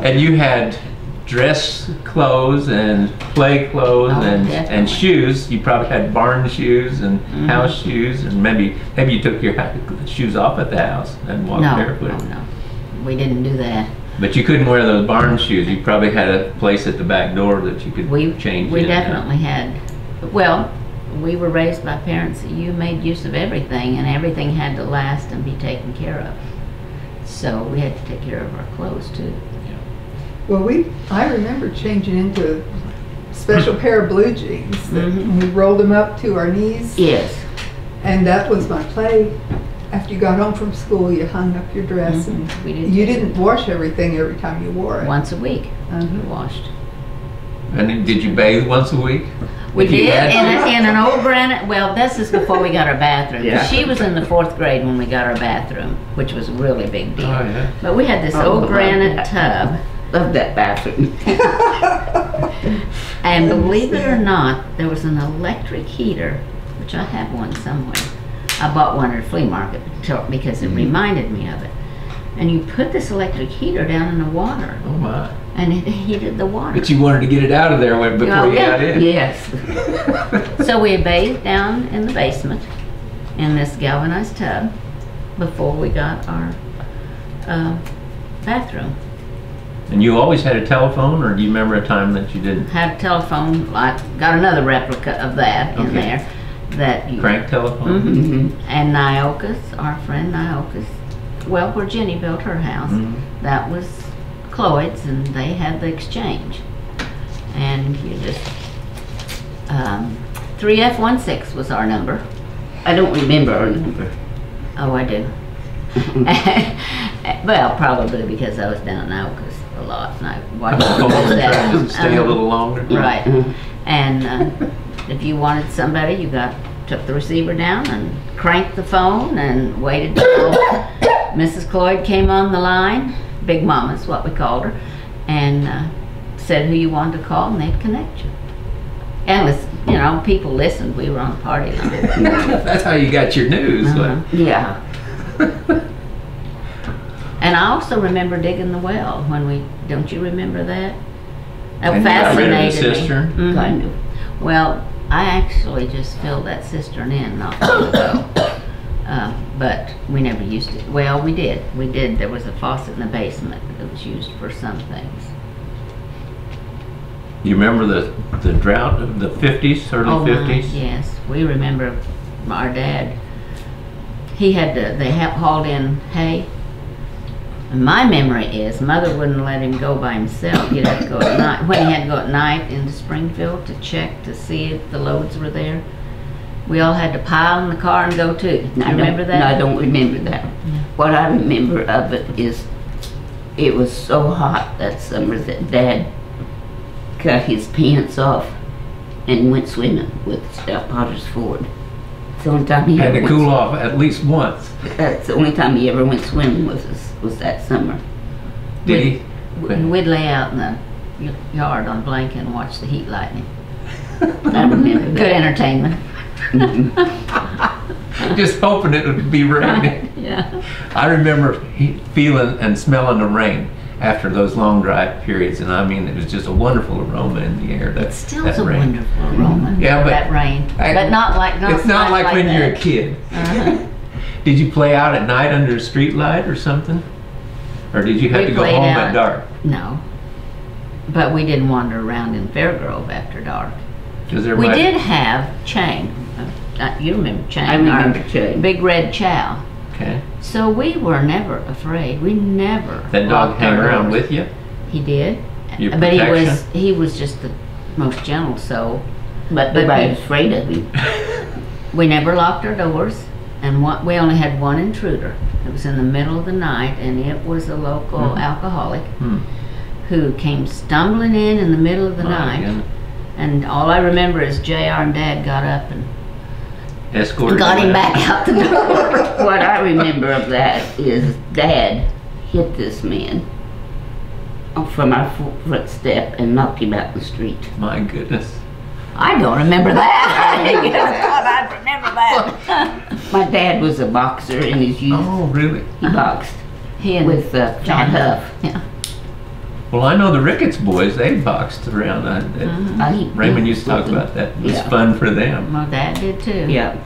And you had dress clothes and play clothes and shoes. You probably had barn shoes and house shoes, and maybe you took your shoes off at the house and walked barefoot. No, we didn't do that. But you couldn't wear those barn shoes. You probably had a place at the back door that you could change. We definitely had. Well, we were raised by parents that you made use of everything, and everything had to last and be taken care of. So we had to take care of our clothes too. Well, I remember changing into a special pair of blue jeans. We rolled them up to our knees. Yes. And that was my play. After you got home from school, you hung up your dress, and you didn't wash everything every time you wore it. Once a week, we washed. And did you bathe once a week? We did in an old granite. Well, this is before we got our bathroom. Yeah. She was in the 4th grade when we got our bathroom, which was a really big deal. Oh, yeah. But we had this old granite tub. Love that bathroom. And believe it or not, there was an electric heater, which I have one somewhere. I bought one at a flea market because it reminded me of it. And you put this electric heater down in the water. Oh my. And it heated the water. But you wanted to get it out of there before you got in. Yes. So we bathed down in the basement in this galvanized tub before we got our bathroom. And you always had a telephone, or do you remember a time that you didn't? Had a telephone. I got another replica of that in there. Crank telephone? And Nyokas, our friend Nyokas, well, where Jenny built her house, that was Cloyd's, and they had the exchange. And you just, 3F16 was our number. I don't remember our number. Oh, I do. Well, probably because I was down at Nyokas a lot, and I watched that. Stay a little longer. Right. And if you wanted somebody, you took the receiver down and cranked the phone and waited until Mrs. Cloyd came on the line. Big Mama's what we called her, and said who you wanted to call, and they'd connect you. And listen, people listened. We were on the party line. That's how you got your news. Yeah. And I also remember digging the well when don't you remember that? That fascinated me. Kind of. Well, I actually just filled that cistern in not long ago. But we never used it. Well, we did. There was a faucet in the basement that was used for some things. You remember the drought of the 50s, early 50s? Yes, we remember our dad. They hauled in hay. And my memory is Mother wouldn't let him go by himself. He'd have to go at night. When he had to go at night into Springfield to check to see if the loads were there, we all had to pile in the car and go too. Do you remember that? No, I don't remember that. Yeah. What I remember of it is it was so hot that summer that Dad cut his pants off and went swimming with Stout Potter's Ford. It's the only time he had to cool off at least once. That's the only time he ever went swimming was that summer. Did he? We'd lay out in the yard on a blanket and watch the heat lightning. I remember that. Good entertainment. Just hoping it would be raining. Yeah. I remember feeling and smelling the rain after those long dry periods, and I mean, it was just a wonderful aroma in the air. It still is a wonderful aroma. Yeah, but that rain, but not like it's not like when you're a kid. Did you play out at night under a street light or something, or did you have to go home at dark? No, but we didn't wander around in Fairgrove after dark. We did have Chang. You remember Chang? I remember Chang. Big red chow. Okay. So we were never afraid. We never. That dog hang around with you? He did. But he was just the most gentle soul. But nobody was afraid of him. We never locked our doors, and we only had one intruder. It was in the middle of the night, and it was a local alcoholic who came stumbling in the middle of the night. Goodness. And all I remember is JR and Dad got up and escorted got him back out the door. What I remember of that is Dad hit this man from our front step and knocked him out in the street. My goodness. I don't remember that. I remember that. My dad was a boxer in his youth. Oh, really? He boxed with John Huff. Yeah. Well, I know the Ricketts boys, they boxed around. Raymond used to talk about that. It was fun for them. My dad did too. Yeah.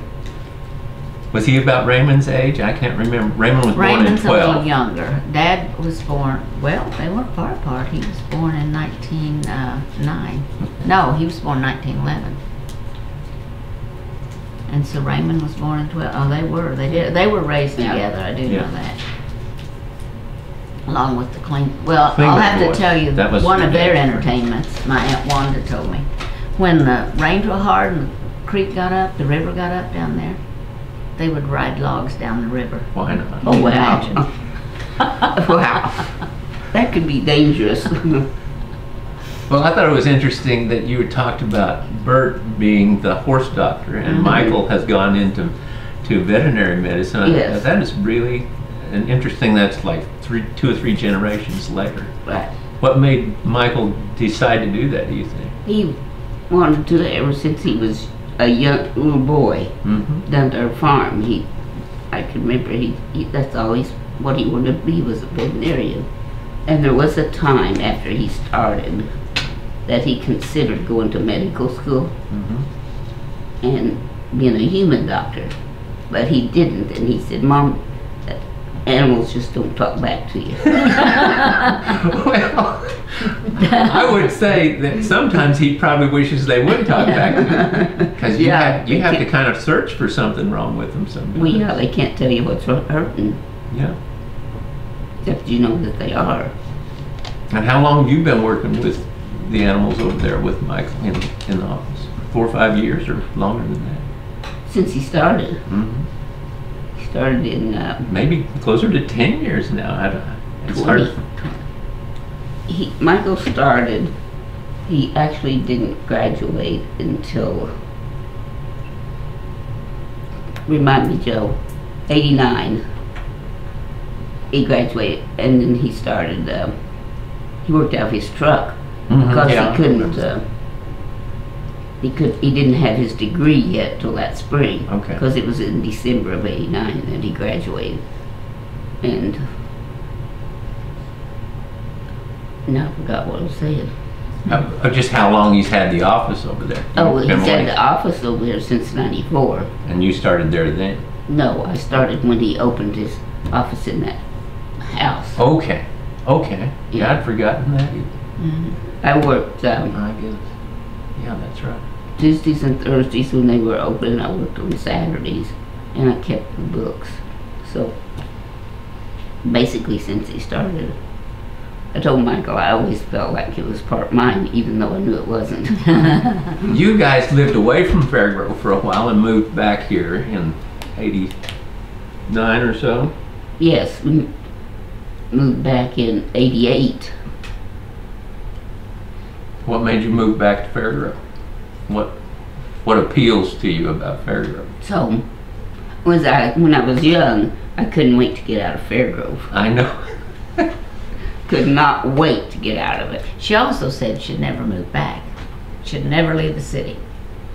Was he about Raymond's age? I can't remember. Raymond was born in Raymond's 12. a little younger. Dad was born, well, they weren't far apart. He was born in 1909. No, he was born 1911. And so Raymond was born in 12. Oh, they were. They were raised together. I do know that. Along with the Well, I'll have to tell you one of their entertainments. My Aunt Wanda told me. When the rains were hard and the creek got up, the river got up down there, they would ride logs down the river. Why not? Oh, wow. Wow. That could be dangerous. Well, I thought it was interesting that you had talked about Bert being the horse doctor and Michael has gone into veterinary medicine. Yes. That is really interesting. That's like 2 or 3 generations later. Right. What made Michael decide to do that, do you think? He wanted to ever since he was a young little boy down to our farm. I can remember that's always what he wanted to be, was a veterinarian. And there was a time after he started that he considered going to medical school and being a human doctor, but he didn't. And he said, "Mom, animals just don't talk back to you." Well, I would say that sometimes he probably wishes they would talk back to him, because you have to kind of search for something wrong with them sometimes. Well, yeah, they can't tell you what's hurting. Yeah. Except you know that they are. And how long have you been working with the animals over there with Michael in the office? 4 or 5 years or longer than that? Since he started. He started in... maybe closer to 10 years now. Michael started, he actually didn't graduate until, remind me, Joe, 89. He graduated, and then he started, he worked out of his truck because he couldn't, he didn't have his degree yet till that spring. Okay. Because it was in December of 89 that he graduated. And now I forgot what I was saying. Just how long he's had the office over there. Oh, well, he's had the office over there since 94. And you started there then? No, I started when he opened his office in that house. Okay. Yeah, I'd forgotten that. I worked, I guess. Yeah, that's right. Tuesdays and Thursdays when they were open. I worked on Saturdays, and I kept the books. So, basically since he started, I told Michael I always felt like it was part mine, even though I knew it wasn't. You guys lived away from Fairgrove for a while and moved back here in 89 or so? Yes, we moved back in 88. What made you move back to Fairgrove? What appeals to you about Fairgrove? So, when I was young, I couldn't wait to get out of Fairgrove. I know. Could not wait to get out of it. She also said she'd never move back. She'd never leave the city.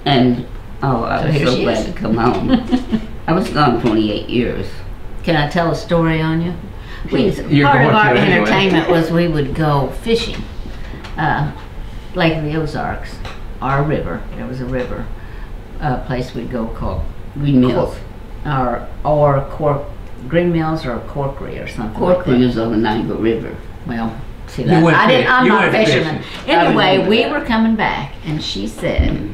And, I was so glad to come home. I was gone 28 years. Can I tell a story on you? You're Part of going our to anyway. entertainment was we would go fishing. Lake of the Ozarks, our river. There was a river place we'd go called Green Mills. Green Mills or Corkery or something. Corkery is on the Niagara River. Well, see that. I'm not a fisherman. fishing. Anyway, we were coming back, and she said,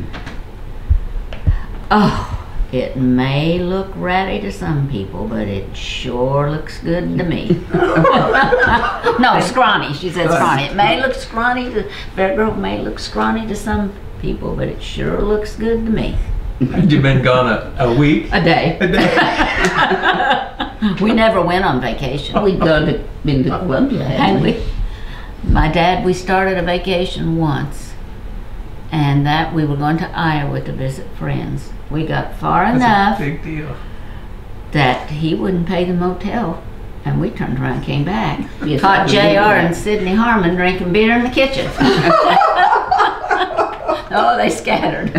"Oh, it may look ratty to some people, but it sure looks good to me." No, scrawny. She said scrawny. It may look scrawny to Fairgrove may look scrawny to some people, but it sure looks good to me. Had you been gone a week? A day. We never went on vacation. We'd been to Columbia, hadn't we? My dad, we started a vacation once, and that we were going to Iowa to visit friends. We got far enough That's a big deal. that he wouldn't pay the motel, and we turned around and came back. Yes, Caught I JR remember that. and Sidney Harmon drinking beer in the kitchen. Oh, they scattered.